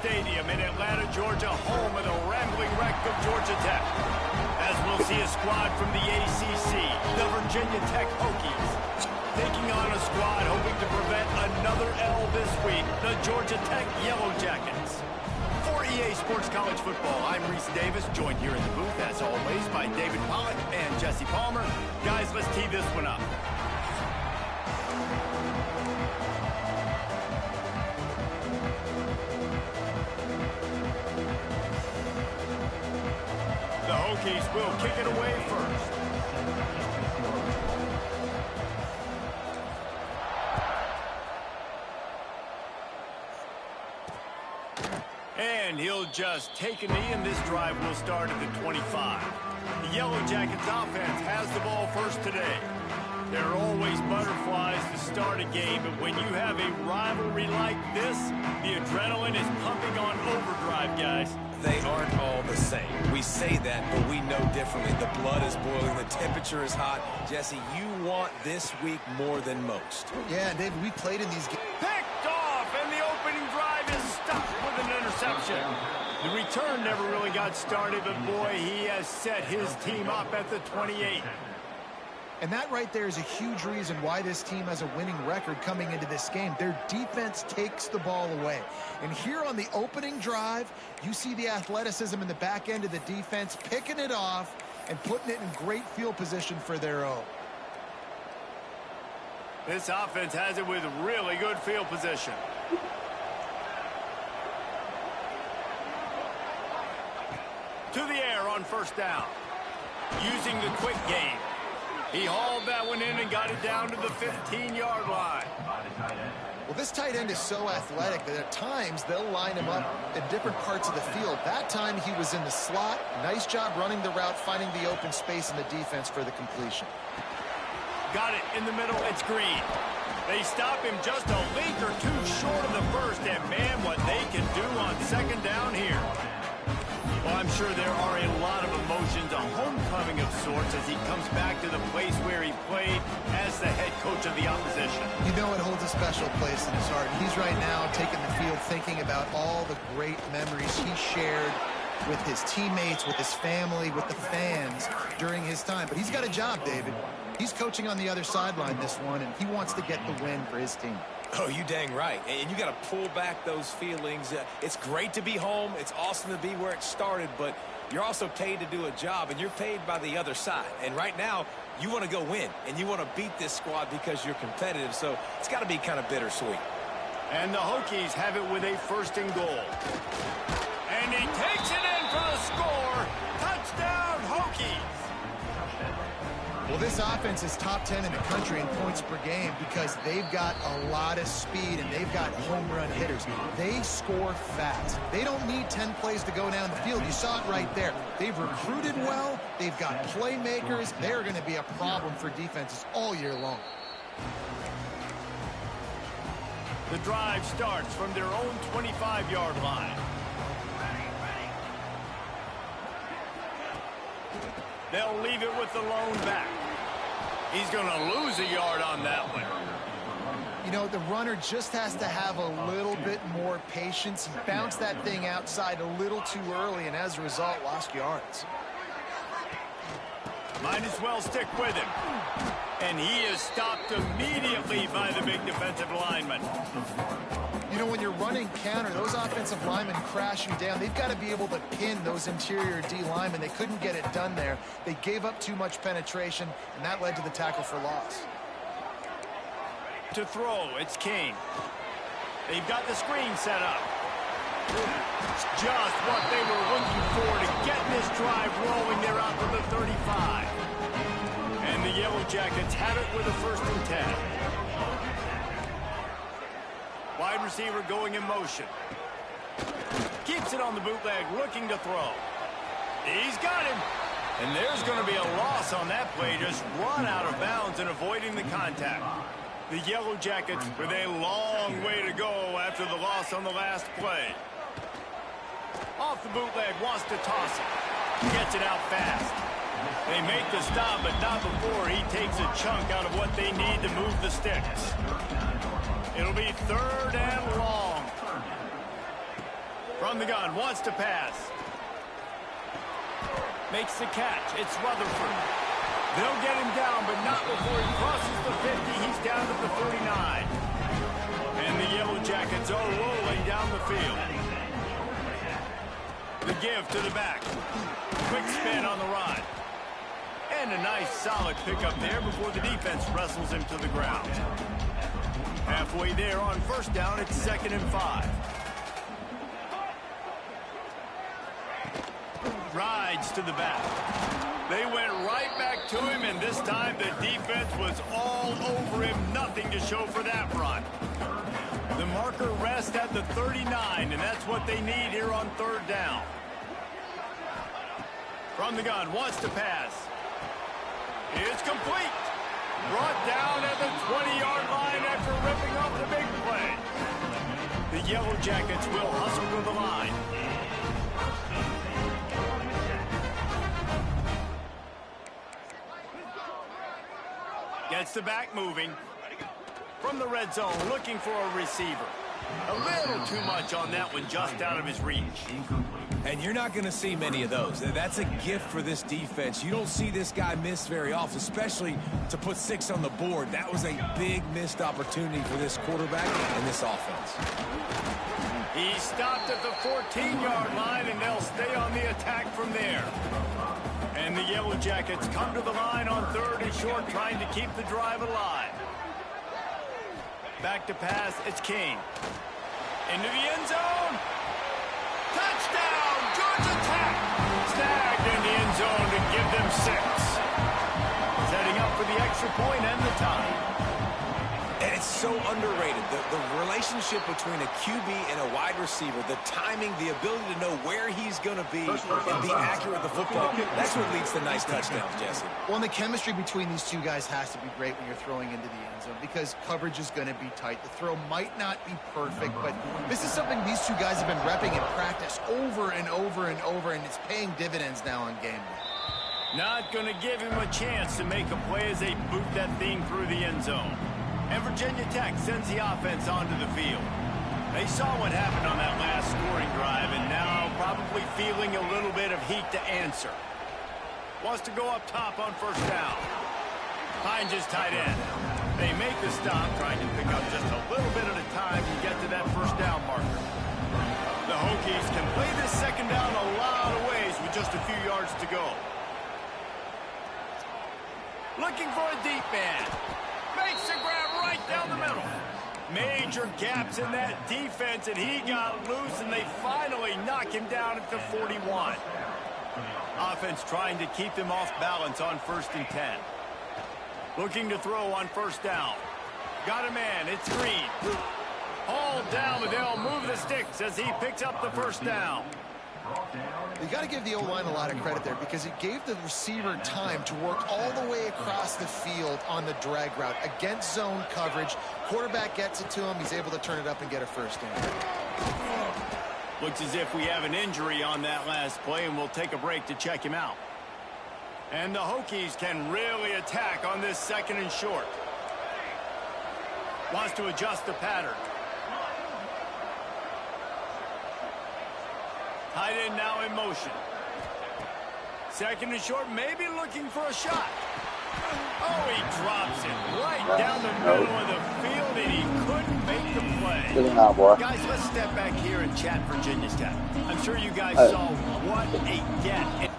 Stadium in Atlanta, Georgia, home of the rambling wreck of Georgia Tech. As we'll see a squad from the ACC, the Virginia Tech Hokies, taking on a squad hoping to prevent another L this week, the Georgia Tech Yellow Jackets. For EA Sports College Football, I'm Reese Davis, joined here in the booth, as always, by David Pollack and Jesse Palmer. Guys, let's tee this one up. The Hokies will kick it away first. And he'll just take a knee, and this drive will start at the 25. The Yellow Jackets offense has the ball first today. There are always butterflies to start a game, but when you have a rivalry like this, the adrenaline is pumping on overdrive, guys. They aren't all the same. We say that, but we know differently. The blood is boiling. The temperature is hot. Jesse, you want this week more than most. Yeah, David, we played in these games. Picked off, and the opening drive is stopped with an interception. The return never really got started, but boy, he has set his team up at the 28. And that right there is a huge reason why this team has a winning record coming into this game. Their defense takes the ball away. And here on the opening drive, you see the athleticism in the back end of the defense, picking it off and putting it in great field position for their own. This offense has it with really good field position. To the air on first down. Using the quick game. He hauled that one in and got it down to the 15-yard line. Well, this tight end is so athletic that at times they'll line him up in different parts of the field. That time he was in the slot. Nice job running the route, finding the open space in the defense for the completion. Got it in the middle. It's Green. They stop him just a length or two short of the first, and man, what they can do on second down here. Well, I'm sure there are a lot of emotions, a homecoming of sorts, as he comes back to the place where he played as the head coach of the opposition. You know it holds a special place in his heart. He's right now taking the field thinking about all the great memories he shared with his teammates, with his family, with the fans during his time. But he's got a job, David. He's coaching on the other sideline this one, and he wants to get the win for his team. Oh, you dang right. And you got to pull back those feelings. It's great to be home. It's awesome to be where it started, but you're also paid to do a job, and you're paid by the other side. And right now, you want to go win, and you want to beat this squad because you're competitive, so it's got to be kind of bittersweet. And the Hokies have it with a first and goal. And he takes it in for the score. Touchdown, Hokies! Well, this offense is top 10 in the country in points per game because they've got a lot of speed and they've got home run hitters. They score fast. They don't need 10 plays to go down the field. You saw it right there. They've recruited well. They've got playmakers. They're going to be a problem for defenses all year long. The drive starts from their own 25-yard line. They'll leave it with the lone back. He's going to lose a yard on that one. You know, the runner just has to have a little bit more patience. He bounced that thing outside a little too early, and as a result, lost yards. Might as well stick with him. And he is stopped immediately by the big defensive lineman. You know, when you're running counter, those offensive linemen crash you down. They've got to be able to pin those interior D linemen. They couldn't get it done there. They gave up too much penetration, and that led to the tackle for loss. To throw, it's King. They've got the screen set up. It's just what they were looking for to get this drive rolling. They're out to the 35. And the Yellow Jackets have it with a first and 10. Wide receiver going in motion. Keeps it on the bootleg, looking to throw. He's got him. And there's going to be a loss on that play, just run out of bounds and avoiding the contact. The Yellow Jackets with a long way to go after the loss on the last play. Off the bootleg, wants to toss it. Gets it out fast. They make the stop, but not before he takes a chunk out of what they need to move the sticks. It'll be third and long. From the gun, wants to pass. Makes the catch. It's Rutherford. They'll get him down, but not before he crosses the 50. He's down at the 49. And the Yellow Jackets are rolling down the field. The give to the back. Quick spin on the run. And a nice solid pickup there before the defense wrestles him to the ground. Halfway there on first down, it's 2nd and 5. Rides to the back. They went right back to him, and this time the defense was all over him. Nothing to show for that run. The marker rests at the 39, and that's what they need here on 3rd down. From the gun, wants to pass. It's complete. Brought down at the 20-yard line after ripping off the big play. The Yellow Jackets will hustle to the line. Gets the back moving. From the red zone, looking for a receiver. A little too much on that one, just out of his reach. And you're not going to see many of those. That's a gift for this defense. You don't see this guy miss very often, especially to put 6 on the board. That was a big missed opportunity for this quarterback and this offense. He stopped at the 14-yard line, and they'll stay on the attack from there. And the Yellow Jackets come to the line on 3rd and short, trying to keep the drive alive. Back to pass, it's King. Into the end zone. Touchdown, Georgia Tech. Snagged in the end zone to give them 6. Setting up for the extra point and the tie. And it's so underrated. The relationship between a QB and a wide receiver, the timing, the ability to know where he's going to be and be accurate with the football, that's what leads to nice touchdowns, Jesse. Well, and the chemistry between these two guys has to be great when you're throwing into the end zone because coverage is going to be tight. The throw might not be perfect, but this is something these two guys have been repping in practice over and over and over, and it's paying dividends now on game day. Not going to give him a chance to make a play as they boot that thing through the end zone. And Virginia Tech sends the offense onto the field. They saw what happened on that last scoring drive, and now probably feeling a little bit of heat to answer. Wants to go up top on first down. Hines is tight end. They make the stop, trying to pick up just a little bit at a time to get to that first down marker. The Hokies can play this second down a lot of ways with just a few yards to go. Looking for a deep man. Makes the grab right down the middle. Major gaps in that defense, and he got loose, and they finally knock him down at the 41. Offense trying to keep them off balance on 1st and 10. Looking to throw on first down. Got a man. It's Green. Hauled down, but they'll move the sticks as he picks up the first down. You got to give the O-line a lot of credit there because it gave the receiver time to work all the way across the field on the drag route against zone coverage. Quarterback gets it to him. He's able to turn it up and get a first down. Looks as if we have an injury on that last play, and we'll take a break to check him out. And the Hokies can really attack on this 2nd and short. Wants to adjust the pattern. Tight end now in motion. 2nd and short, maybe looking for a shot. Oh, he drops it right down the middle of the field, and he couldn't make the play. Guys, let's step back here and chat Virginia Tech. I'm sure you guys saw what a get.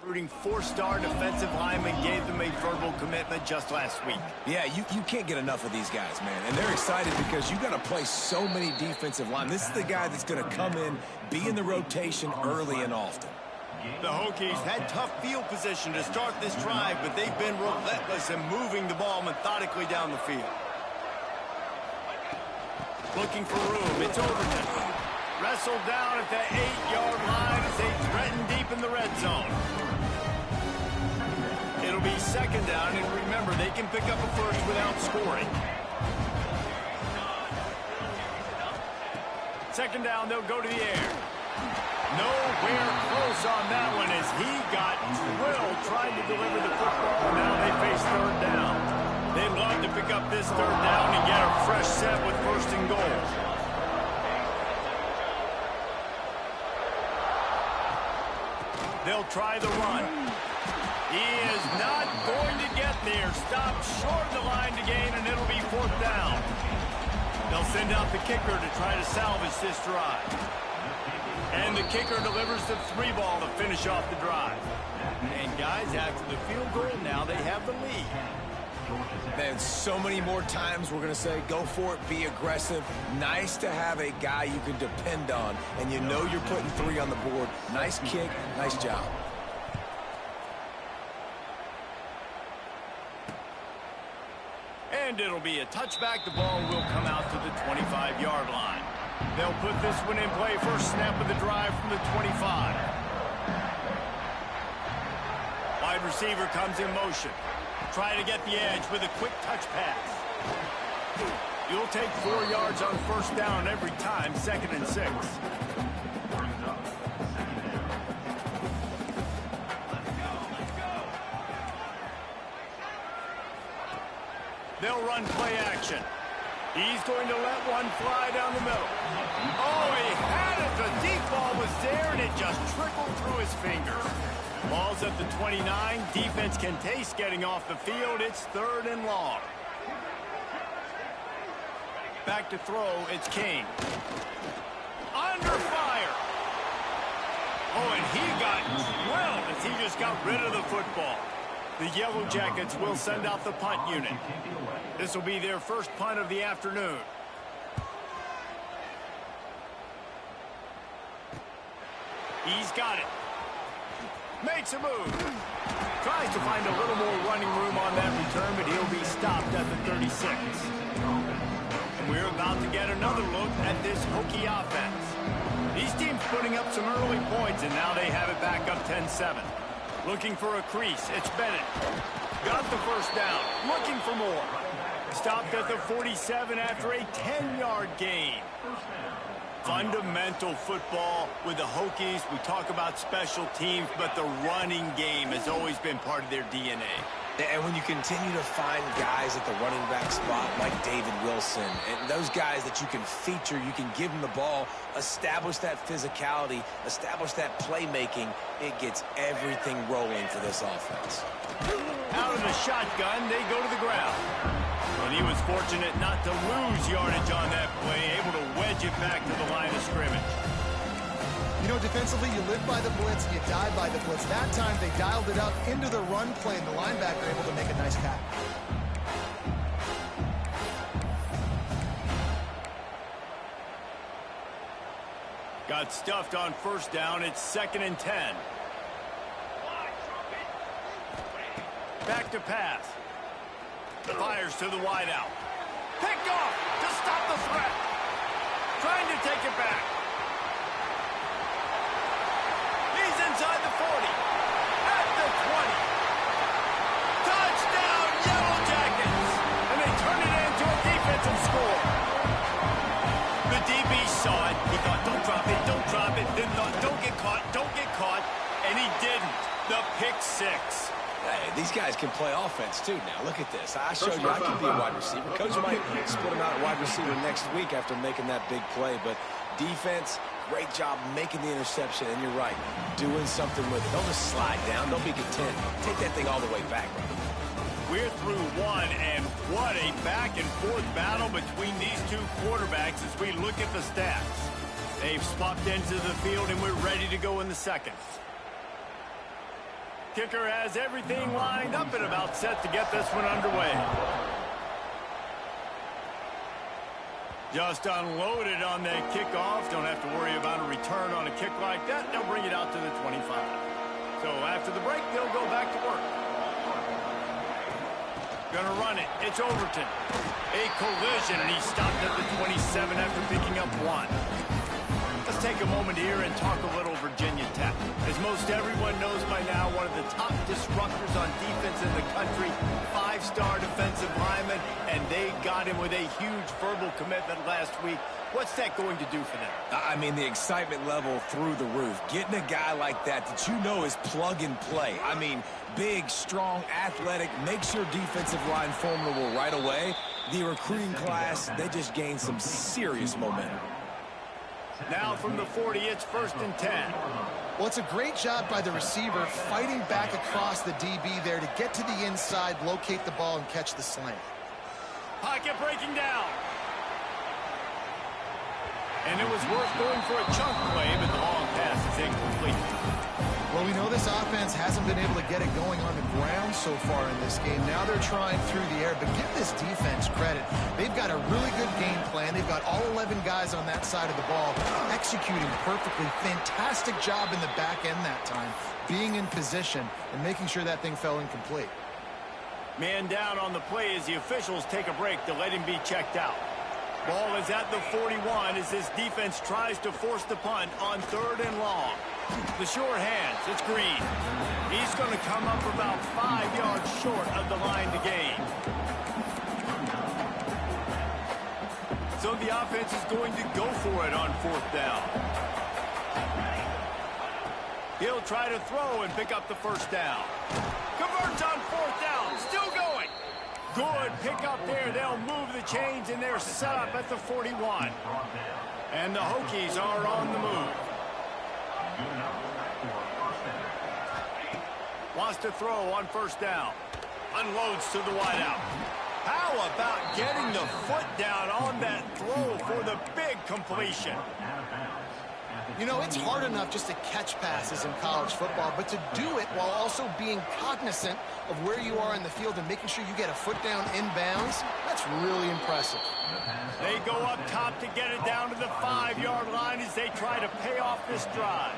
Recruiting 4-star defensive lineman gave them a verbal commitment just last week. Yeah, you can't get enough of these guys, man. And they're excited because you got to play so many defensive linemen. This is the guy that's going to come in, be in the rotation early and often. The Hokies had tough field position to start this drive, but they've been relentless in moving the ball methodically down the field. Looking for room. It's Overton. Wrestled down at the 8-yard line as they threaten deep in the red zone. It'll be second down, and remember, they can pick up a first without scoring. Second down, they'll go to the air. Nowhere close on that one as he got drilled trying to deliver the football, and now they face third down. They'd love to pick up this third down and get a fresh set with first and goal. They'll try the run. He is not going to get there. Stopped short of the line to gain, and it'll be fourth down. They'll send out the kicker to try to salvage this drive. And the kicker delivers the 3-ball to finish off the drive. And guys, after the field goal, now they have the lead. Man, so many more times we're going to say, go for it, be aggressive. Nice to have a guy you can depend on, and you know you're putting 3 on the board. Nice kick, nice job. And it'll be a touchback. The ball will come out to the 25-yard line. They'll put this one in play. First snap of the drive from the 25. Wide receiver comes in motion. Try to get the edge with a quick touch pass. You'll take 4 yards on first down every time, 2nd and 6. They'll run play action. He's going to let one fly down the middle. Oh, he had it. The deep ball was there, and it just trickled through his fingers. Ball's at the 29. Defense can taste getting off the field. It's 3rd and long. Back to throw. It's King. Under fire. Oh, and he got drilled as he just got rid of the football. The Yellow Jackets will send out the punt unit. This will be their first punt of the afternoon. He's got it. Makes a move. Tries to find a little more running room on that return, but he'll be stopped at the 36. And we're about to get another look at this Hokie offense. These teams putting up some early points, and now they have it back up 10-7. Looking for a crease. It's Bennett. Got the first down. Looking for more. Stopped at the 47 after a 10-yard gain. Fundamental football with the Hokies. We talk about special teams, but the running game has always been part of their DNA. And when you continue to find guys at the running back spot like David Wilson, and those guys that you can feature, you can give them the ball, establish that physicality, establish that playmaking, it gets everything rolling for this offense. Out of the shotgun, they go to the ground. And he was fortunate not to lose yardage on that play, able to wedge it back to the line of scrimmage. You know, defensively, you live by the blitz, you die by the blitz. That time, they dialed it up into the run play, and the linebacker able to make a nice tackle. Got stuffed on first down. It's 2nd and 10. Back to pass. Fires to the wideout. Picked off to stop the threat. Trying to take it back. He's inside the 40. At the 20. Touchdown, Yellow Jackets. And they turn it into a defensive score. The DB saw it. He thought, don't drop it, don't drop it. Then thought, don't get caught, don't get caught. And he didn't. The pick 6. Hey, these guys can play offense, too, now. Look at this. I showed you I can be a wide receiver. Coach might split him out at wide receiver next week after making that big play. But defense, great job making the interception. And you're right, doing something with it. Don't just slide down. Don't be content. Take that thing all the way back. We're through one, and what a back-and-forth battle between these two quarterbacks as we look at the stats. They've swapped into the field, and we're ready to go in the second. Kicker has everything lined up and about set to get this one underway. Just unloaded on that kickoff. Don't have to worry about a return on a kick like that. They'll bring it out to the 25. So after the break, they'll go back to work. Gonna run it. It's Overton. A collision, and he stopped at the 27 after picking up 1. Let's take a moment here and talk a little Virginia Tech. As most everyone knows by now, one of the top disruptors on defense in the country, 5-star defensive lineman, and they got him with a huge verbal commitment last week. What's that going to do for them? I mean, the excitement level through the roof. Getting a guy like that you know is plug and play. I mean, big, strong, athletic, makes your defensive line formidable right away. The recruiting class, they just gained some serious momentum. Now from the 40, it's 1st and 10. Well, it's a great job by the receiver fighting back across the DB there to get to the inside, locate the ball, and catch the slant. Pocket breaking down. And it was worth going for a chunk play, but the long pass is incomplete. Well, we know this offense hasn't been able to get it going on the ground so far in this game. Now they're trying through the air, but give this defense credit. They've got a really good game plan. They've got all 11 guys on that side of the ball executing perfectly. Fantastic job in the back end that time, being in position and making sure that thing fell incomplete. Man down on the play as the officials take a break to let him be checked out. Ball is at the 41 as this defense tries to force the punt on 3rd and long. The short hands, it's Green. He's going to come up about 5 yards short of the line to gain. So the offense is going to go for it on 4th down. He'll try to throw and pick up the 1st down. Converts on 4th down, still going. Good pickup there. They'll move the chains, and they're set up at the 41. And the Hokies are on the move. Wants to throw on 1st down. Unloads to the wideout. How about getting the foot down on that throw for the big completion? You know, it's hard enough just to catch passes in college football, but to do it while also being cognizant of where you are in the field and making sure you get a foot down inbounds, that's really impressive. They go up top to get it down to the 5-yard line as they try to pay off this drive.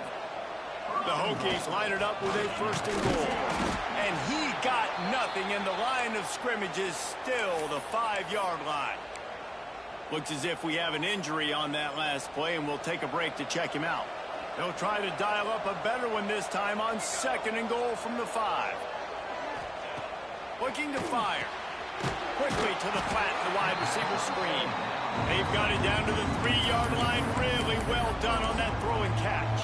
The Hokies line it up with a 1st and goal. And he got nothing, and the line of scrimmage is still the 5-yard line. Looks as if we have an injury on that last play, and we'll take a break to check him out. They'll try to dial up a better one this time on 2nd and goal from the 5. Looking to fire. Quickly to the flat, the wide receiver screen. They've got it down to the 3-yard line. Really well done on that throw and catch.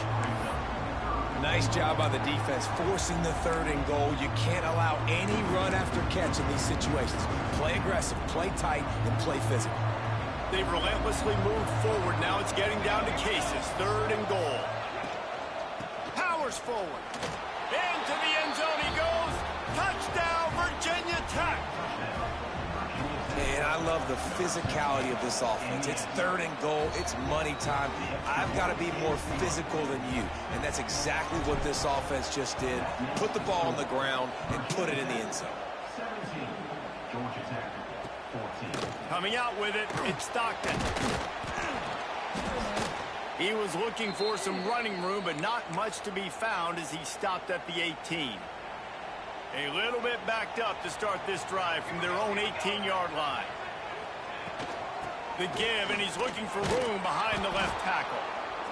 Nice job by the defense forcing the 3rd and goal. You can't allow any run after catch in these situations. Play aggressive, play tight, and play physical. They've relentlessly moved forward. Now it's getting down to cases. 3rd and goal. Powers forward. Into the end zone he goes. Touchdown, Virginia Tech. And I love the physicality of this offense. It's 3rd and goal. It's money time. I've got to be more physical than you. And that's exactly what this offense just did. Put the ball on the ground and put it in the end zone. Coming out with it, it's Stockton. He was looking for some running room, but not much to be found as he stopped at the 18. A little bit backed up to start this drive from their own 18-yard line. The give, and he's looking for room behind the left tackle.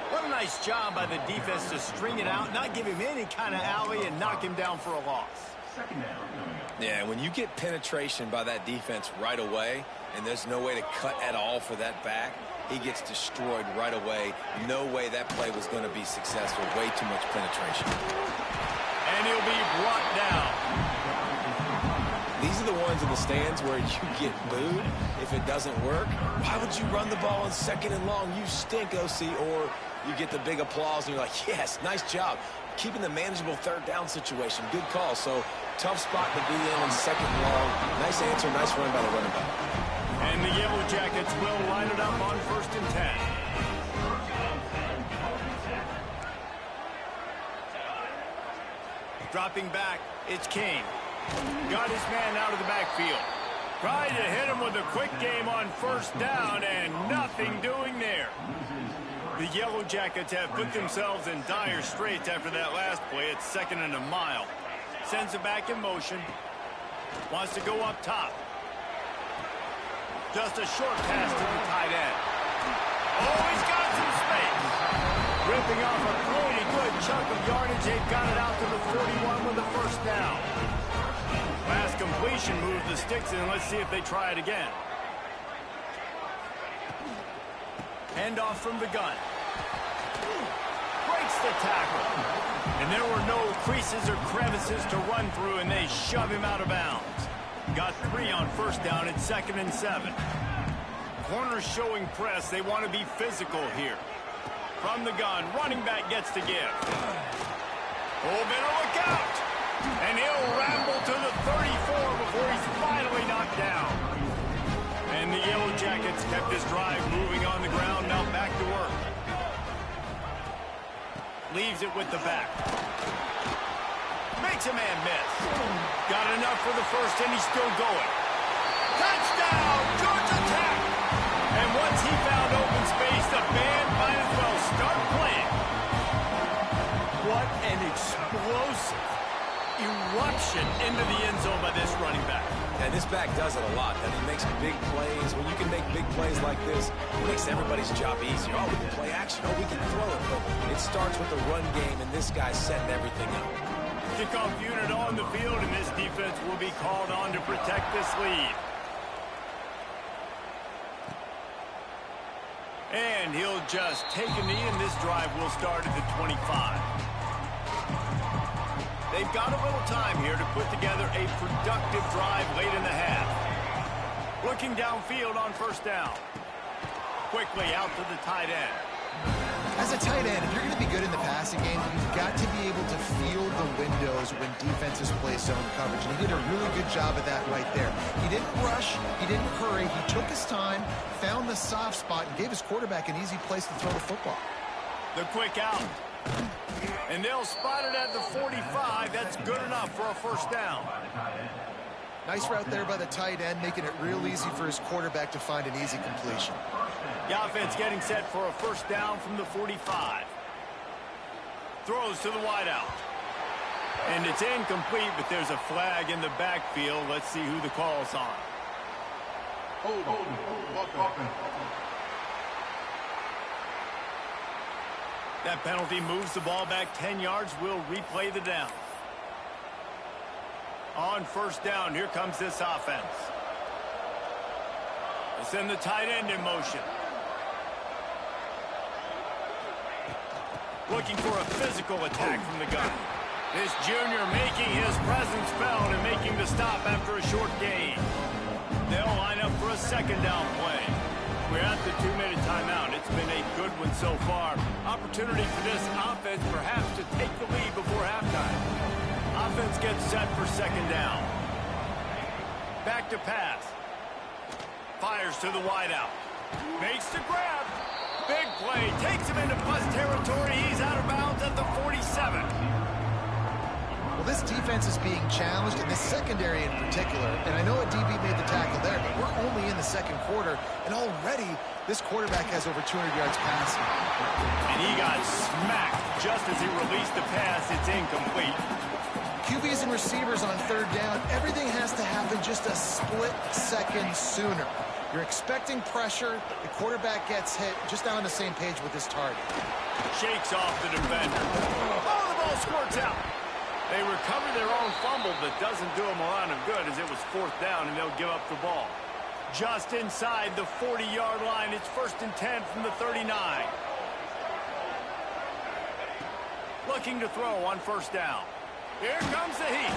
What a nice job by the defense to string it out, not give him any kind of alley, and knock him down for a loss. Yeah, when you get penetration by that defense right away, and there's no way to cut at all for that back, he gets destroyed right away. No way that play was going to be successful. Way too much penetration. And he'll be brought down. These are the ones in the stands where you get booed if it doesn't work. Why would you run the ball on 2nd and long? You stink, OC. Or you get the big applause and you're like, yes, nice job. Keeping the manageable 3rd down situation. Good call. So tough spot to be in on 2nd and long. Nice answer, nice run by the running back. And the Yellow Jackets will line it up on 1st and 10. Dropping back, it's Kane. Got his man out of the backfield. Tried to hit him with a quick game on 1st down, and nothing doing there. The Yellow Jackets have put themselves in dire straits after that last play. It's 2nd and a mile. Sends it back in motion. Wants to go up top. Just a short pass to the tight end. Oh, he's got some space. Ripping off a pretty good chunk of yardage. They've got it out to the 41 with the first down. Last completion moved the sticks in. Let's see if they try it again. Handoff from the gun. Breaks the tackle. And there were no creases or crevices to run through, and they shove him out of bounds. Got 3 on first down at 2nd and 7. Corners showing press. They want to be physical here. From the gun, running back gets to give. Oh, better look out. And he'll ramble to the 34 before he's finally knocked down. And the Yellow Jackets kept this drive moving on the ground. Now back to work. Leaves it with the back. Makes a man miss. Got enough for the first, and he's still going. Touchdown, Georgia Tech! And once he found open space, the band might as well start playing. What an explosive eruption into the end zone by this running back. And this back does it a lot. And he makes big plays. When you can make big plays like this, it makes everybody's job easier. Oh, we can play action. Oh, we can throw it. But it starts with the run game, and this guy's setting everything up. Kickoff unit on the field, and this defense will be called on to protect this lead. And he'll just take a knee, and this drive will start at the 25. They've got a little time here to put together a productive drive late in the half. Looking downfield on first down. Quickly out to the tight end. As a tight end, if you're going to be good in the passing game, you've got to be able to feel the windows when defenses play zone coverage. And he did a really good job of that right there. He didn't rush. He didn't hurry. He took his time, found the soft spot, and gave his quarterback an easy place to throw the football. The quick out. And they'll spot it at the 45. That's good enough for a first down. Nice route there by the tight end, making it real easy for his quarterback to find an easy completion. The offense getting set for a first down from the 45. Throws to the wideout. And it's incomplete, but there's a flag in the backfield. Let's see who the call's on. That penalty moves the ball back 10 yards. We'll replay the down. On first down, here comes this offense. They send the tight end in motion. Looking for a physical attack from the gun. This junior making his presence felt and making the stop after a short gain. They'll line up for a second down play. We're at the 2-minute timeout. It's been a good one so far. Opportunity for this offense perhaps to take the lead before halftime. Offense gets set for second down. Back to pass. Fires to the wideout. Makes the grab. Big play. Takes him into plus territory. He's out of bounds at the 47. Well, this defense is being challenged, in the secondary in particular. And I know a DB made the tackle there, but we're only in the second quarter. And already, this quarterback has over 200 yards passing. And he got smacked just as he released the pass. It's incomplete. QBs and receivers on third down, everything has to happen just a split second sooner. You're expecting pressure, the quarterback gets hit, just not on the same page with his target. Shakes off the defender. Oh, the ball squirts out. They recover their own fumble, but doesn't do them a lot of good as it was fourth down, and they'll give up the ball. Just inside the 40-yard line, it's 1st and 10 from the 39. Looking to throw on first down. Here comes the heat.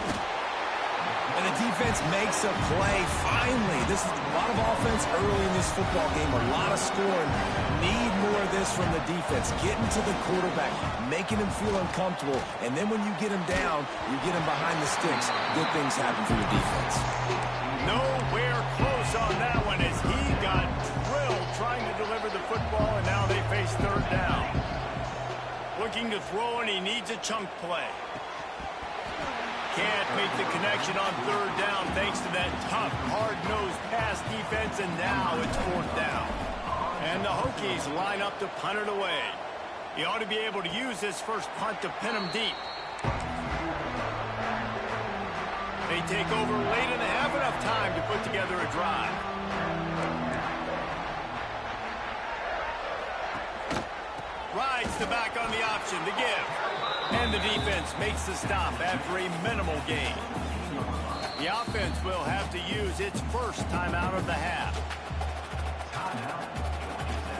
And the defense makes a play. Finally, this is a lot of offense early in this football game, a lot of scoring. Need more of this from the defense. Getting to the quarterback, making him feel uncomfortable, and then when you get him down, you get him behind the sticks. Good things happen for your defense. Nowhere close on that one as he got drilled trying to deliver the football, and now they face third down. Looking to throw, and he needs a chunk play. Can't make the connection on third down thanks to that tough, hard-nosed pass defense, and now it's fourth down. And the Hokies line up to punt it away. He ought to be able to use this first punt to pin him deep. They take over late in the half, enough time to put together a drive. Gets the back on the option to give. And the defense makes the stop after a minimal gain. The offense will have to use its first timeout of the half.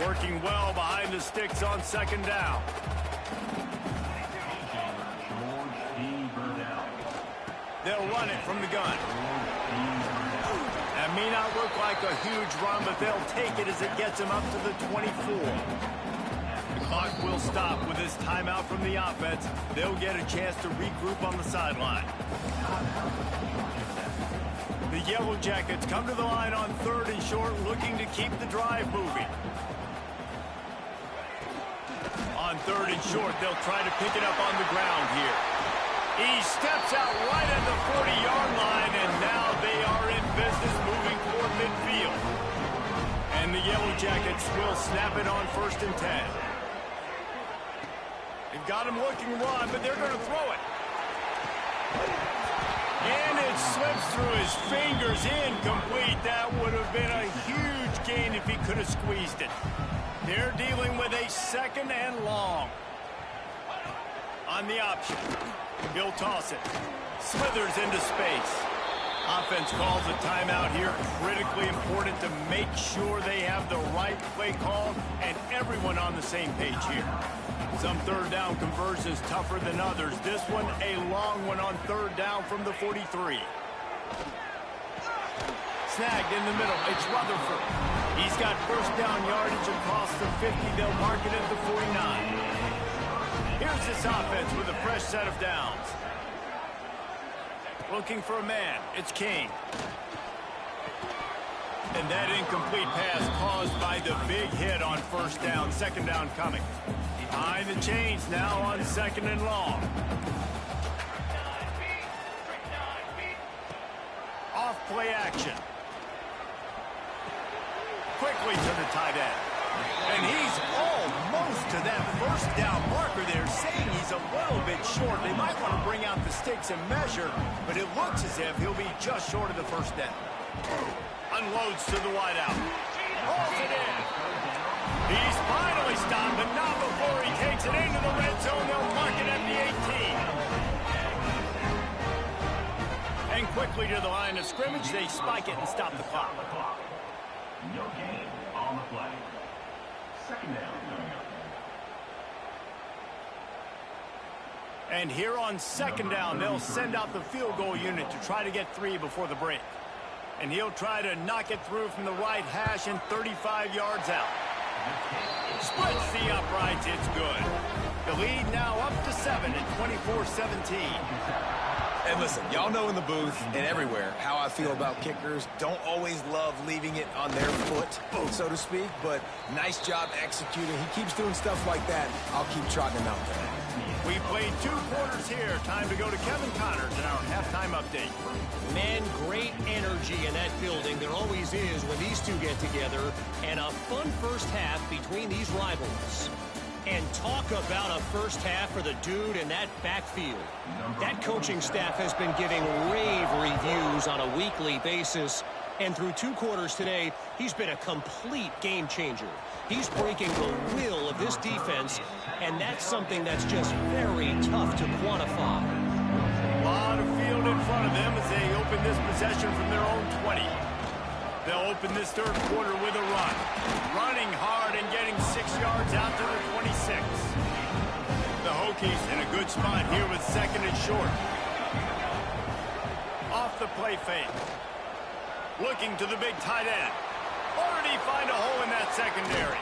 Working well behind the sticks on second down. They'll run it from the gun. That may not look like a huge run, but they'll take it as it gets them up to the 24. The clock will stop with this timeout from the offense. They'll get a chance to regroup on the sideline. The Yellow Jackets come to the line on 3rd and short, looking to keep the drive moving. On 3rd and short, they'll try to pick it up on the ground here. He steps out right at the 40-yard line, and now they are in business moving toward midfield. And the Yellow Jackets will snap it on 1st and 10. They've got him looking to run, but they're going to throw it. And it slips through his fingers, incomplete. That would have been a huge gain if he could have squeezed it. They're dealing with a 2nd and long. On the option, he'll toss it. Slithers into space. Offense calls a timeout here. Critically important to make sure they have the right play call and everyone on the same page here. Some 3rd down conversions tougher than others. This one a long one on 3rd down from the 43. Snagged in the middle. It's Rutherford. He's got 1st down yardage across the 50. They'll mark it at the 49. Here's this offense with a fresh set of downs. Looking for a man. It's King. And that incomplete pass caused by the big hit on 1st down. 2nd down coming. Behind the chains now on 2nd and long. Off play action. Quickly to the tight end. And he's almost to that 1st down marker there, saying he's a little bit short. They might want to bring out the sticks and measure, but it looks as if he'll be just short of the 1st down. Unloads to the wideout. Hauls it in. He's finally stopped, but not before he takes it into the red zone. They'll mark it at the 18. And quickly to the line of scrimmage, they spike it and stop the clock. No gain on the play. 2nd down. And here on 2nd down, they'll send out the field goal unit to try to get 3 before the break. And he'll try to knock it through from the right hash and 35 yards out. Splits the uprights. It's good. The lead now up to 7 at 24-17. And listen, y'all know in the booth and everywhere how I feel about kickers. Don't always love leaving it on their foot, so to speak, but nice job executing. He keeps doing stuff like that. I'll keep trotting him out there. We played 2 quarters here. Time to go to Kevin Connors in our halftime update. Man, great energy in that building. There always is when these two get together. And a fun first half between these rivals. And talk about a first half for the dude in that backfield. That coaching staff has been giving rave reviews on a weekly basis. And through 2 quarters today, he's been a complete game changer. He's breaking the will of this defense, and that's something that's just very tough to quantify. A lot of field in front of them as they open this possession from their own 20. They'll open this 3rd quarter with a run. Running hard and getting 6 yards out to the 26. The Hokies in a good spot here with 2nd and short. Off the play fake. Looking to the big tight end. Already find a hole in that secondary.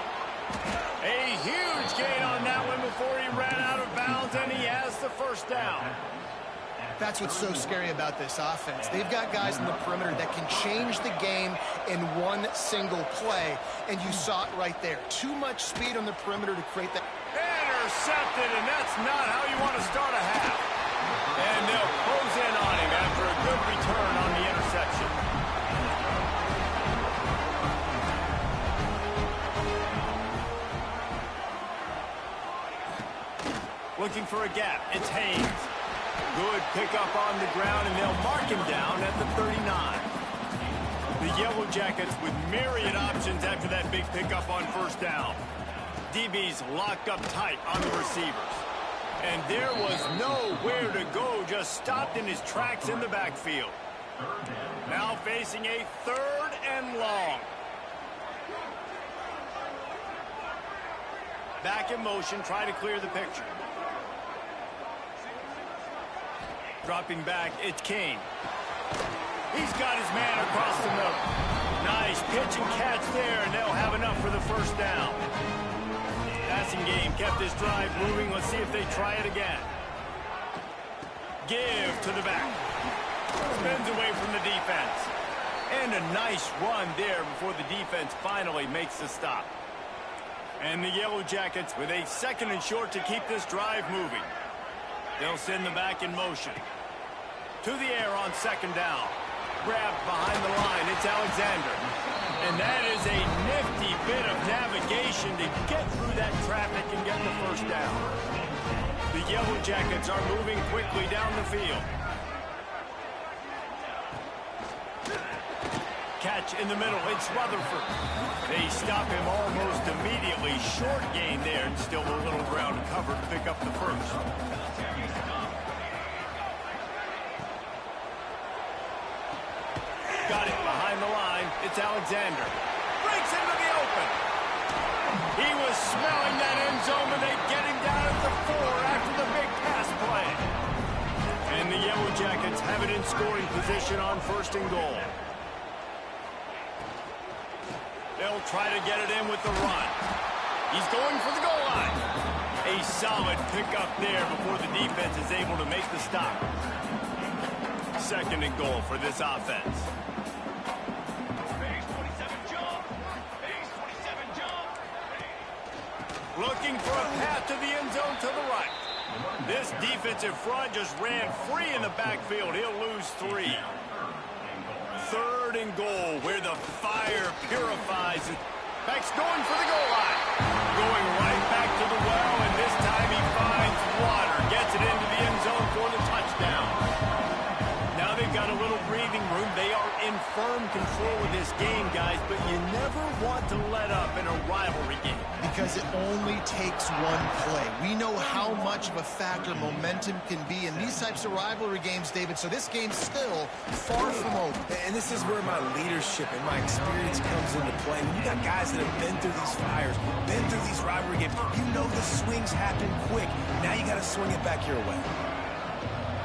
A huge gain on that one before he ran out of bounds, and he has the 1st down. That's what's so scary about this offense. They've got guys in the perimeter that can change the game in one single play, and you saw it right there. Too much speed on the perimeter to create that. Intercepted, and that's not how you want to start a half. And they'll close in on him after a good return on the interception. Looking for a gap. It's Haynes. Good pickup on the ground, and they'll mark him down at the 39. The Yellow Jackets with myriad options after that big pickup on 1st down. DB's locked up tight on the receivers. And there was nowhere to go, just stopped in his tracks in the backfield. Now facing a 3rd and long. Back in motion, try to clear the picture. Dropping back, it's Kane. He's got his man across the middle. Nice pitch and catch there, and they'll have enough for the first down. Passing game kept this drive moving. Let's see if they try it again. Give to the back. Spins away from the defense. And a nice run there before the defense finally makes the stop. And the Yellow Jackets with a 2nd and short to keep this drive moving. They'll send the back in motion. To the air on 2nd down. Grabbed behind the line. It's Alexander. And that is a nifty bit of navigation to get through that traffic and get the first down. The Yellow Jackets are moving quickly down the field. Catch in the middle. It's Rutherford. They stop him almost immediately. Short gain there, and still a little ground cover to pick up the first. Got it behind the line. It's Alexander. Breaks into the open. He was smelling that end zone, but they get him down at the 4 after the big pass play. And the Yellow Jackets have it in scoring position on 1st and goal. They'll try to get it in with the run. He's going for the goal line. A solid pickup there before the defense is able to make the stop. 2nd and goal for this offense. Looking for a path to the end zone to the right. This defensive front just ran free in the backfield. He'll lose 3. 3rd and goal, where the fire purifies. Beck's going for the goal line. Going right back to the well, and this time he finds water. Gets it into the end zone for the touchdown. Now they've got a little breathing room. They are in firm control of this game, guys, but you never want to let up in a rivalry game. Because it only takes one play. We know how much of a factor momentum can be in these types of rivalry games, David, so this game's still far from over. And this is where my leadership and my experience comes into play. When you got guys that have been through these fires, been through these rivalry games, you know the swings happen quick. Now you got to swing it back your way.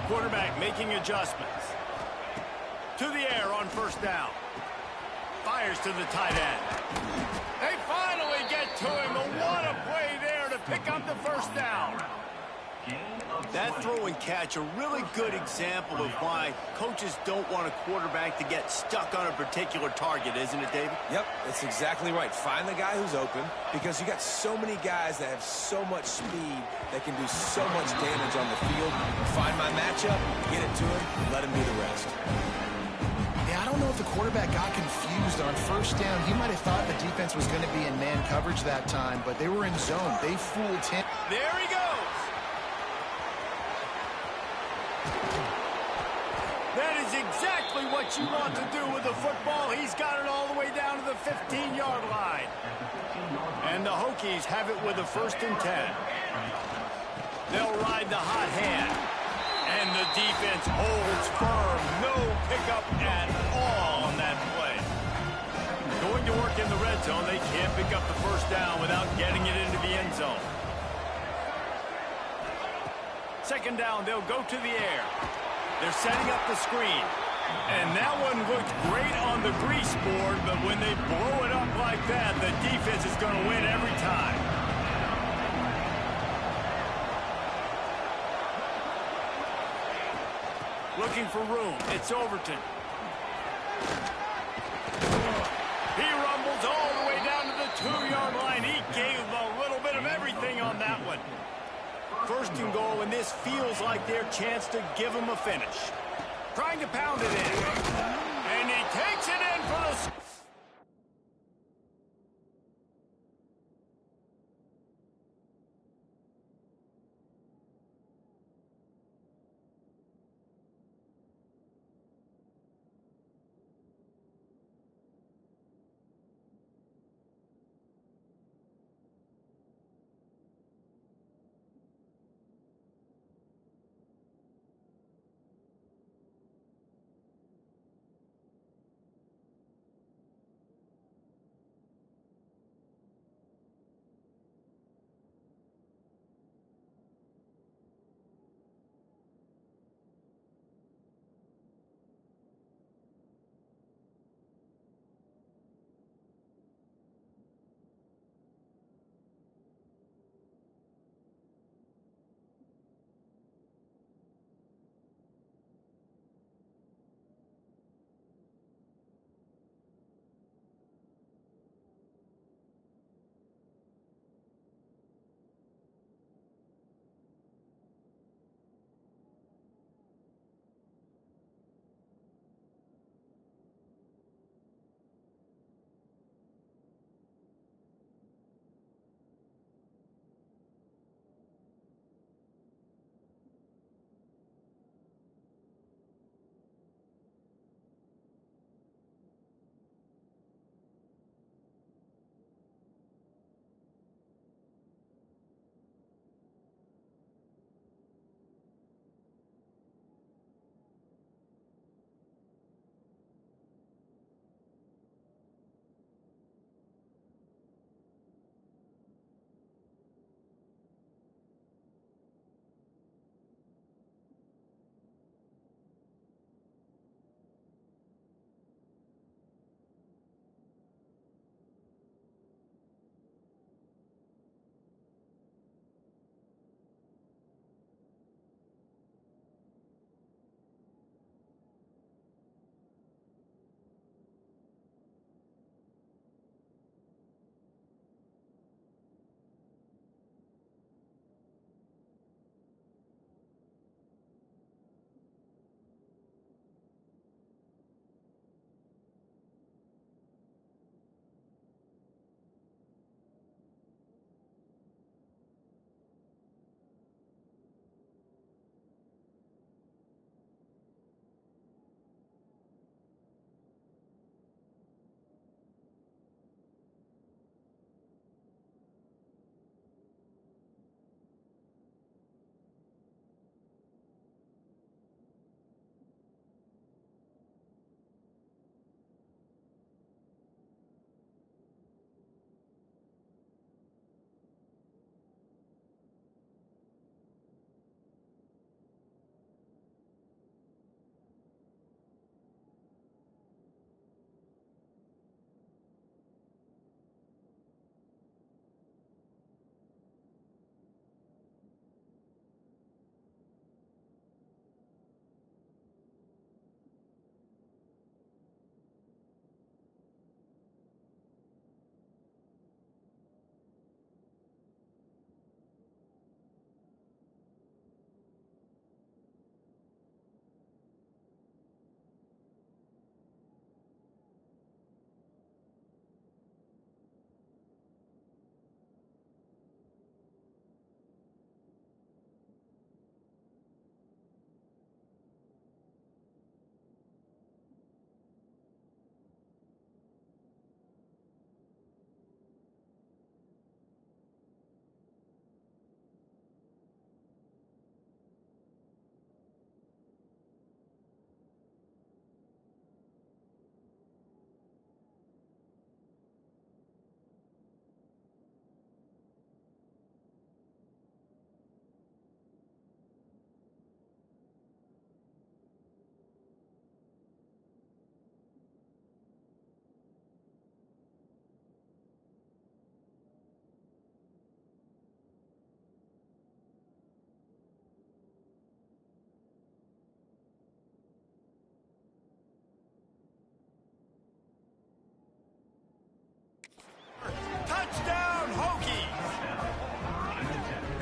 Quarterback making adjustments. To the air on 1st down. Fires to the tight end. They finally get to him. What a play there to pick up the first down. That throw and catch, a really good example of why coaches don't want a quarterback to get stuck on a particular target, isn't it, David? Yep, that's exactly right. Find the guy who's open, because you got so many guys that have so much speed that can do so much damage on the field. Find my matchup, get it to him, let him do the rest. Yeah, I don't know if the quarterback got confused on 1st down. He might have thought the defense was going to be in man coverage that time, but they were in zone. They fooled him. There he goes. That is exactly what you want to do with the football. He's got it all the way down to the 15-yard line. And the Hokies have it with a 1st and 10. They'll ride the hot hand. And the defense holds firm. No pickup at all on that play. Going to work in the red zone. They can't pick up the first down without getting it into the end zone. 2nd down, they'll go to the air. They're setting up the screen. And that one looked great on the grease board, but when they blow it up like that, the defense is going to win every time. Looking for room. It's Overton. He rumbles all the way down to the 2-yard line. He gave a little bit of everything on that one. 1st and goal, and this feels like their chance to give him a finish. Trying to pound it in. And he takes it in for the...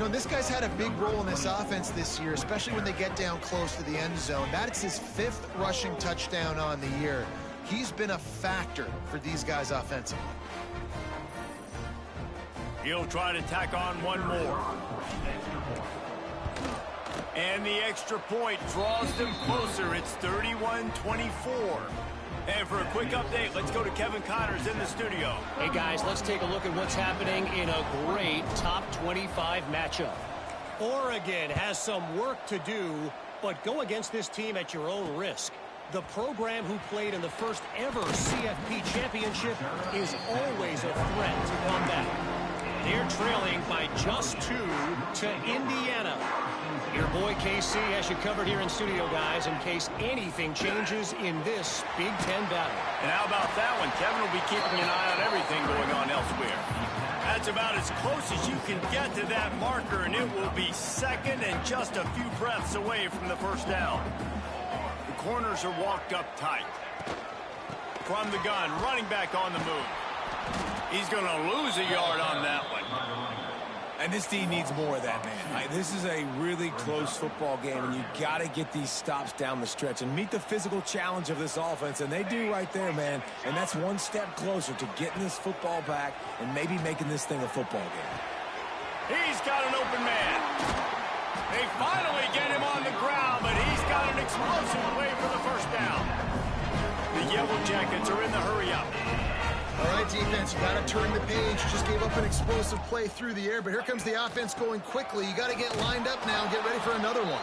and this guy's had a big role in this offense this year, especially when they get down close to the end zone. That's his 5th rushing touchdown on the year. He's been a factor for these guys offensively. He'll try to tack on one more. And the extra point draws them closer. It's 31-24. And for a quick update, let's go to Kevin Connors in the studio. Hey, guys, let's take a look at what's happening in a great top 25 matchup. Oregon has some work to do, but go against this team at your own risk. The program who played in the first ever CFP championship is always a threat to come back. They're trailing by just 2 to Indiana. Your boy KC has you covered here in studio, guys, in case anything changes in this Big Ten battle. And how about that one? Kevin will be keeping an eye on everything going on elsewhere. That's about as close as you can get to that marker, and it will be second and just a few breaths away from the first down. The corners are walked up tight. From the gun, running back on the move. He's going to lose a yard on that one. And this team needs more of that, man. This is a really close football game, and you got to get these stops down the stretch and meet the physical challenge of this offense, and they do right there, man. And that's one step closer to getting this football back and maybe making this thing a football game. He's got an open man. They finally get him on the ground, but he's got an explosive play for the first down. The Yellow Jackets are in the hurry-up. All right, defense, you got to turn the page. You just gave up an explosive play through the air, but here comes the offense going quickly. You got to get lined up now and get ready for another one.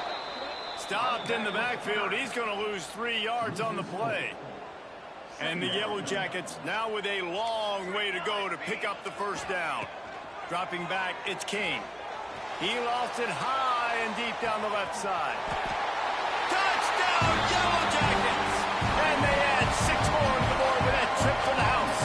Stopped in the backfield. He's going to lose 3 yards on the play. And the Yellow Jackets now with a long way to go to pick up the first down. Dropping back, it's King. He lost it high and deep down the left side. Touchdown, Yellow Jackets! And they add 6 more to the board with that trip to the house.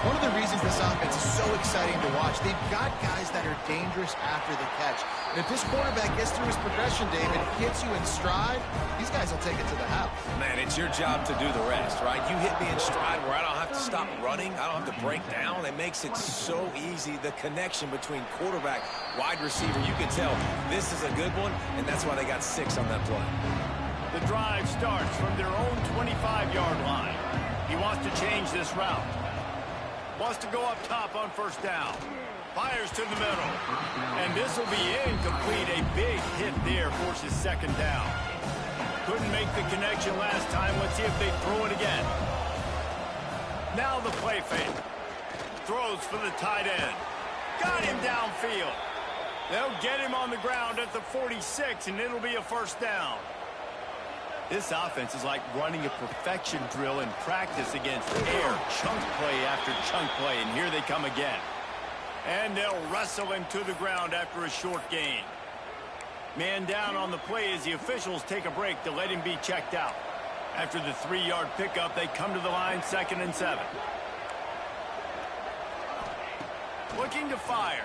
One of the reasons this offense is so exciting to watch, they've got guys that are dangerous after the catch. And if this quarterback gets through his progression, David, hits you in stride, these guys will take it to the house. Man, it's your job to do the rest, right? You hit me in stride where I don't have to stop running. I don't have to break down. It makes it so easy. The connection between quarterback, wide receiver, you can tell this is a good one, and that's why they got 6 on that play. The drive starts from their own 25-yard line. He wants to change this route. Wants to go up top on first down. Fires to the middle. And this will be incomplete. A big hit there forces second down. Couldn't make the connection last time. Let's see if they throw it again. Now the play fake. Throws for the tight end. Got him downfield. They'll get him on the ground at the 46, and it'll be a first down. This offense is like running a perfection drill in practice against air, chunk play after chunk play, and here they come again. And they'll wrestle him to the ground after a short gain. Man down on the play as the officials take a break to let him be checked out. After the 3-yard pickup, they come to the line, 2nd and 7. Looking to fire.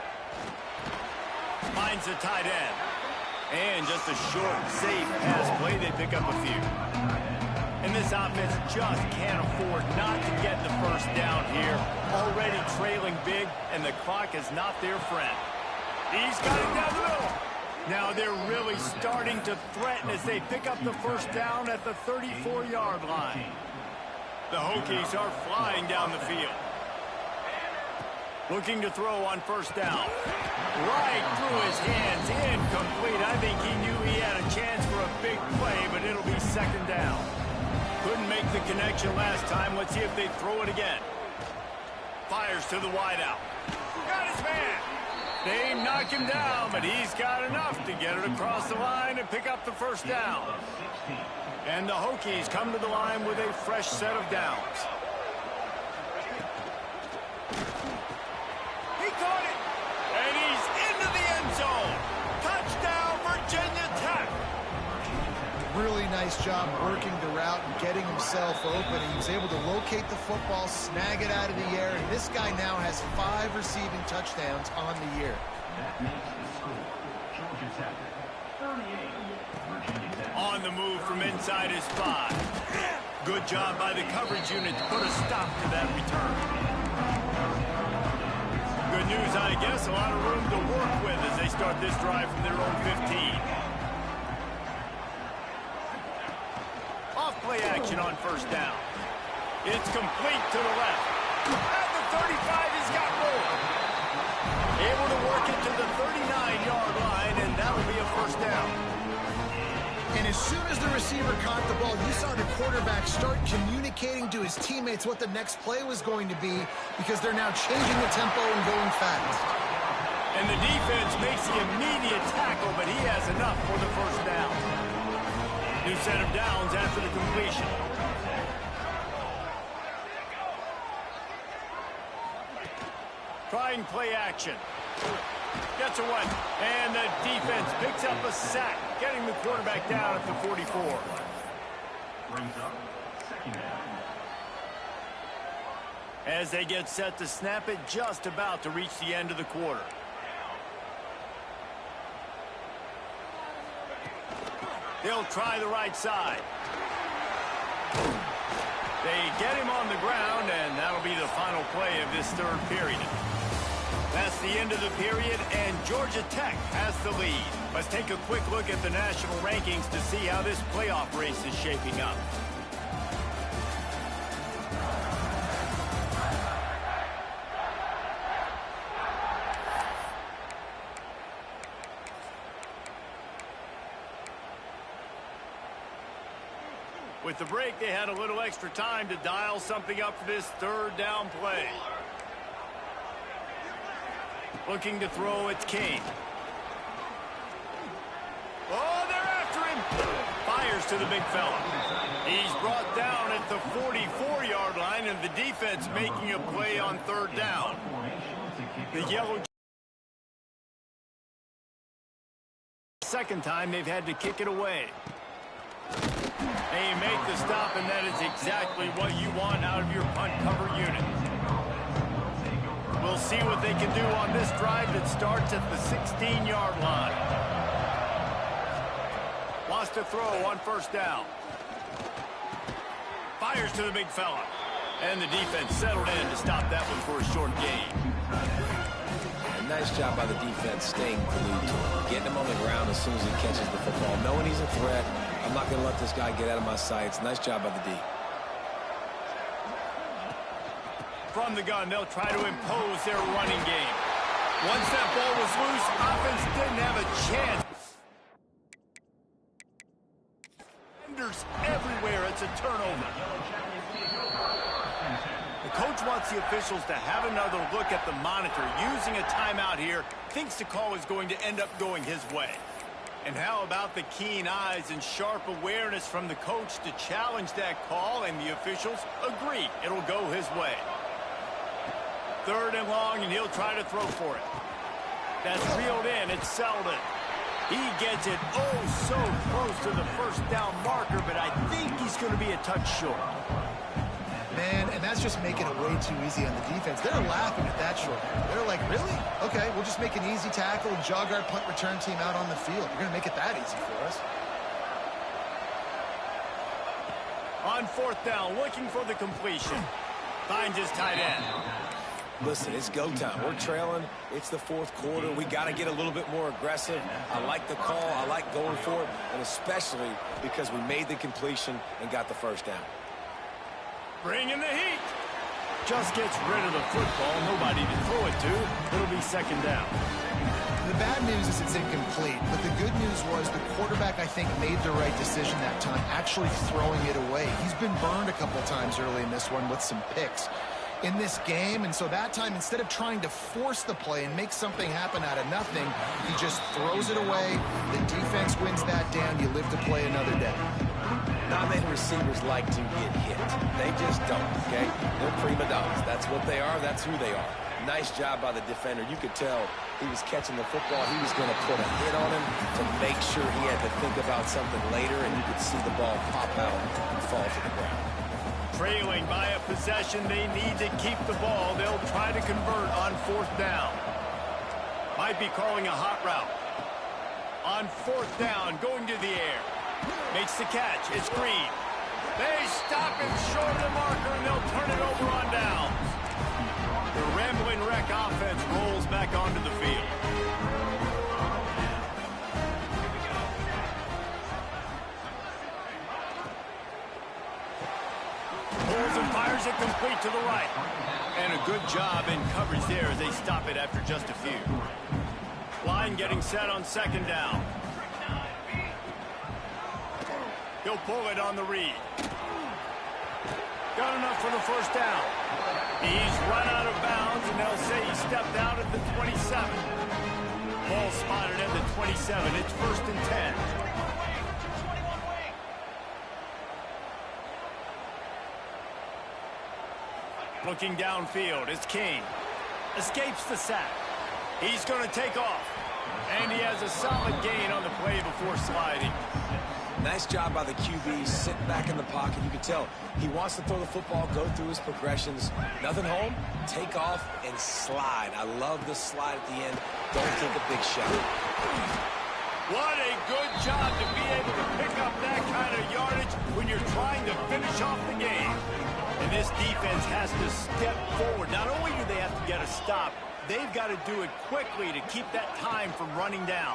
Finds the tight end. And just a short, safe pass play, they pick up a few. And this offense just can't afford not to get the first down here. Already trailing big, and the clock is not their friend. He's got it down the middle. Now they're really starting to threaten as they pick up the first down at the 34-yard line. The Hokies are flying down the field. Looking to throw on first down. Right through his hands, incomplete. I think he knew he had a chance for a big play, but it'll be second down. Couldn't make the connection last time. Let's see if they throw it again. Fires to the wideout. Got his man. They knock him down, but he's got enough to get it across the line and pick up the first down. And the Hokies come to the line with a fresh set of downs. He caught it, and he's into the end zone. Touchdown, Virginia Tech. Really nice job working the route and getting himself open. He was able to locate the football, snag it out of the air, and this guy now has 5 receiving touchdowns on the year. That makes the score Georgia Tech 38, Virginia Tech. On the move from inside his spot. Good job by the coverage unit to put a stop to that return. Good news on I guess a lot of room to work with as they start this drive from their own 15. Off-play action on first down. It's complete to the left. At the 35, he's got more. Able to work it to the 39-yard line, and that'll be a first down. And as soon as the receiver caught the ball, you saw the quarterback start communicating to his teammates what the next play was going to be because they're now changing the tempo and going fast. And the defense makes the immediate tackle, but he has enough for the first down. New set of downs after the completion. Trying play action. Gets away. And the defense picks up a sack, getting the quarterback down at the 44. Brings up second down. As they get set to snap it, just about to reach the end of the quarter. They'll try the right side. They get him on the ground, and that'll be the final play of this third period. That's the end of the period, and Georgia Tech has the lead. Let's take a quick look at the national rankings to see how this playoff race is shaping up. With the break, they had a little extra time to dial something up for this third down play. Looking to throw, it's Kane. Oh, they're after him. Fires to the big fella. He's brought down at the 44-yard line, and the defense making a play on third down. The yellow... Second time they've had to kick it away. They make the stop, and that is exactly what you want out of your punt cover unit. We'll see what they can do on this drive that starts at the 16-yard line. Lost a throw on first down. Fires to the big fella. And the defense settled in to stop that one for a short gain. A nice job by the defense staying glued to him. Getting him on the ground as soon as he catches the football. Knowing he's a threat, I'm not going to let this guy get out of my sights. Nice job by the D. From the gun, they'll try to impose their running game. Once that ball was loose, offense didn't have a chance. Defenders everywhere, it's a turnover. The coach wants the officials to have another look at the monitor. Using a timeout here, thinks the call is going to end up going his way. And how about the keen eyes and sharp awareness from the coach to challenge that call, and the officials agree it'll go his way. Third and long, and he'll try to throw for it. That's reeled in. It's Selden. He gets it so close to the first down marker, but I think he's going to be a touch short. Man, and that's just making it way too easy on the defense. They're laughing at that short. They're like, really? Okay, we'll just make an easy tackle and jog our punt return team out on the field. You're going to make it that easy for us. On fourth down, looking for the completion. Finds his tight end. Listen, it's go time. We're trailing. It's the fourth quarter. We got to get a little bit more aggressive. I like the call. I like going for it, and especially because we made the completion and got the first down. Bringing the heat. Just gets rid of the football. Nobody to throw it to. It'll be second down. The bad news is it's incomplete, but the good news was the quarterback, I think, made the right decision that time, actually throwing it away. He's been burned a couple times early in this one with some picks in this game, and so that time, instead of trying to force the play and make something happen out of nothing, he just throws it away. The defense wins that down. You live to play another day. Not many receivers like to get hit. They just don't, okay? They're prima donnas. That's what they are. That's who they are. Nice job by the defender. You could tell he was catching the football. He was going to put a hit on him to make sure he had to think about something later, and you could see the ball pop out and fall to the ground. Trailing by a possession, they need to keep the ball. They'll try to convert on fourth down. Might be calling a hot route. On fourth down, going to the air. Makes the catch. It's Green. They stop him short of the marker, and they'll turn it over on downs. The rambling wreck offense rolls back onto the field. Pulls and fires it complete to the right. And a good job in coverage there as they stop it after just a few. Line getting set on second down. He'll pull it on the read. Got enough for the first down. He's run out of bounds, and they'll say he stepped out at the 27. Ball spotted at the 27. It's 1st and 10. Looking downfield, it's King. Escapes the sack. He's going to take off. And he has a solid gain on the play before sliding. Nice job by the QB, sitting back in the pocket. You can tell he wants to throw the football, go through his progressions. Nothing home, take off, and slide. I love the slide at the end. Don't take a big shot. What a good job to be able to pick up that kind of yardage when you're trying to finish off the game. And this defense has to step forward. Not only do they have to get a stop, they've got to do it quickly to keep that time from running down.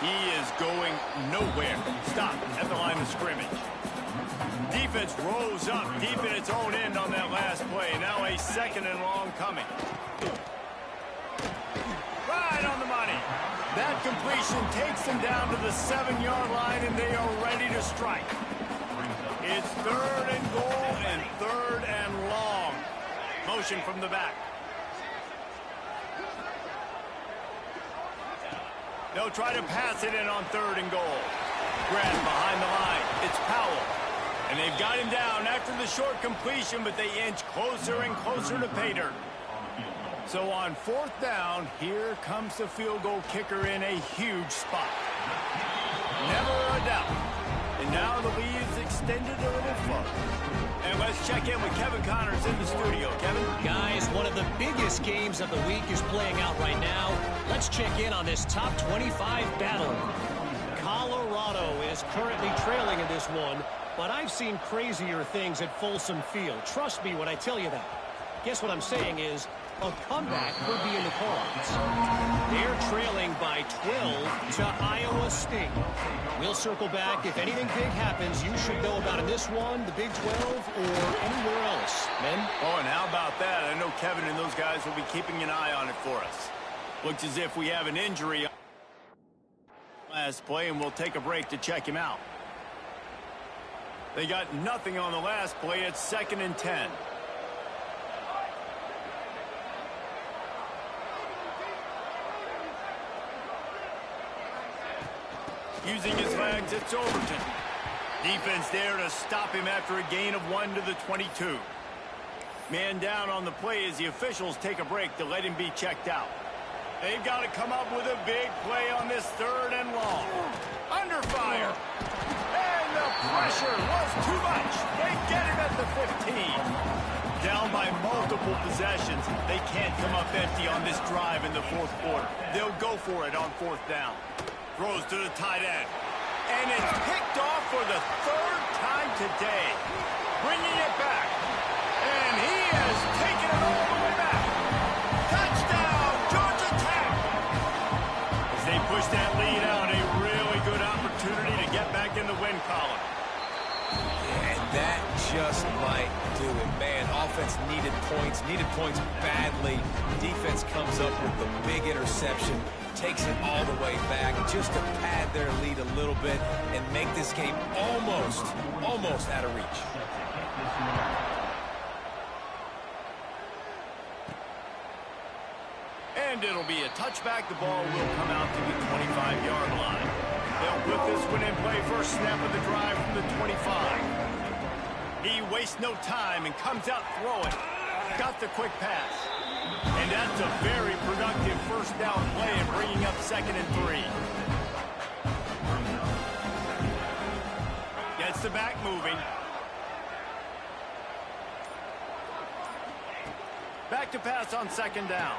He is going nowhere. Stop at the line of scrimmage. Defense rose up deep in its own end on that last play. Now a 2nd and long coming. Right on the money. That completion takes them down to the 7-yard line, and they are ready to strike. It's 3rd and goal and 3rd and long. Motion from the back. They'll try to pass it in on 3rd and goal. Grab behind the line. It's Powell. And they've got him down after the short completion, but they inch closer and closer to pay dirt. So on 4th down, here comes the field goal kicker in a huge spot. Never a doubt. And now the lead is extended a little further. And let's check in with Kevin Connors in the studio. Kevin? Guys, one of the biggest games of the week is playing out right now. Let's check in on this top 25 battle. Colorado is currently trailing in this one, but I've seen crazier things at Folsom Field. Trust me when I tell you that. Guess what I'm saying is a comeback could be in the cards. They're trailing by 12 to Iowa State. We'll circle back. If anything big happens, you should know about in this one, the Big 12, or anywhere else. Men? Oh, and how about that? I know Kevin and those guys will be keeping an eye on it for us. Looks as if we have an injury last play, and we'll take a break to check him out. They got nothing on the last play. It's 2nd and 10. Using his legs, it's Overton. Defense there to stop him after a gain of 1 to the 22. Man down on the play as the officials take a break to let him be checked out. They've got to come up with a big play on this 3rd and long. Under fire. And the pressure was too much. They get him at the 15. Down by multiple possessions. They can't come up empty on this drive in the 4th quarter. They'll go for it on 4th down. Throws to the tight end. And it's picked off for the 3rd time today. Bringing it back. And he has taken it all the way back. Touchdown, Georgia Tech. As they push that lead out, a really good opportunity to get back in the win column. And that just might do it, man. Offense needed points badly. Defense comes up with the big interception, takes it all the way back just to pad their lead a little bit and make this game almost out of reach. And it'll be a touchback. The ball will come out to the 25-yard line. They'll put this one in play. First snap of the drive from the 25. He wastes no time and comes out throwing. Got the quick pass. And that's a very productive first down play and bringing up 2nd and 3. Gets the back moving. Back to pass on 2nd down.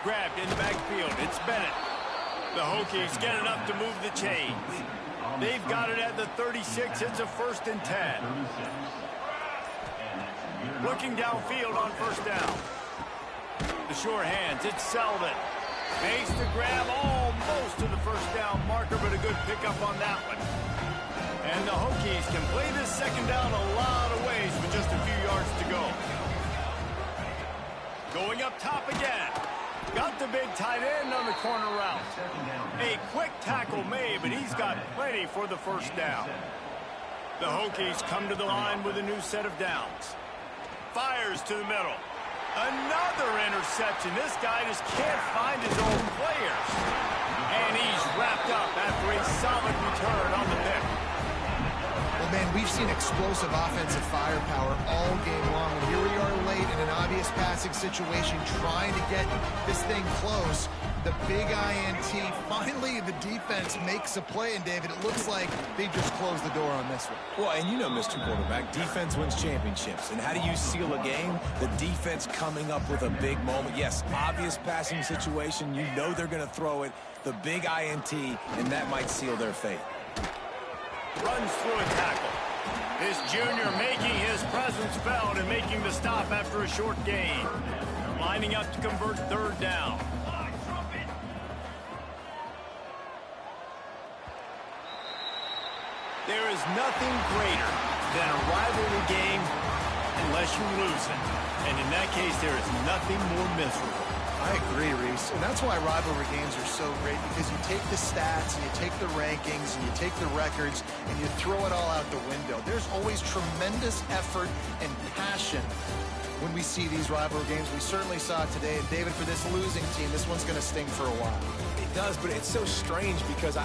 Grabbed in the backfield. It's Bennett. The Hokies get it up to move the chains. They've got it at the 36. It's a 1st and 10. Looking downfield on 1st down. The sure hands, it's Selvin. Makes the grab almost to the first down marker, but a good pickup on that one. And the Hokies can play this second down a lot of ways with just a few yards to go. Going up top again. Got the big tight end on the corner route. A quick tackle made, but he's got plenty for the first down. The Hokies come to the line with a new set of downs. Fires to the middle. Another interception. This guy just can't find his own players. And he's wrapped up after a solid return on the pick. Well, man, we've seen explosive offensive firepower all game long. And here we are late in an obvious passing situation trying to get this thing close. The big INT. Finally, the defense makes a play. And, David, it looks like they just closed the door on this one. Well, and you know, Mr. Quarterback, defense wins championships. And how do you seal a game? The defense coming up with a big moment. Yes, obvious passing situation. You know they're going to throw it. The big INT, and that might seal their fate. Runs through a tackle. This junior making his presence felt and making the stop after a short gain. Lining up to convert third down. There is nothing greater than a rivalry game unless you lose it. And in that case, there is nothing more miserable. I agree, Reese. And that's why rivalry games are so great, because you take the stats and you take the rankings and you take the records and you throw it all out the window. There's always tremendous effort and passion when we see these rivalry games. We certainly saw it today. And, David, for this losing team, this one's going to sting for a while. It does, but it's so strange because I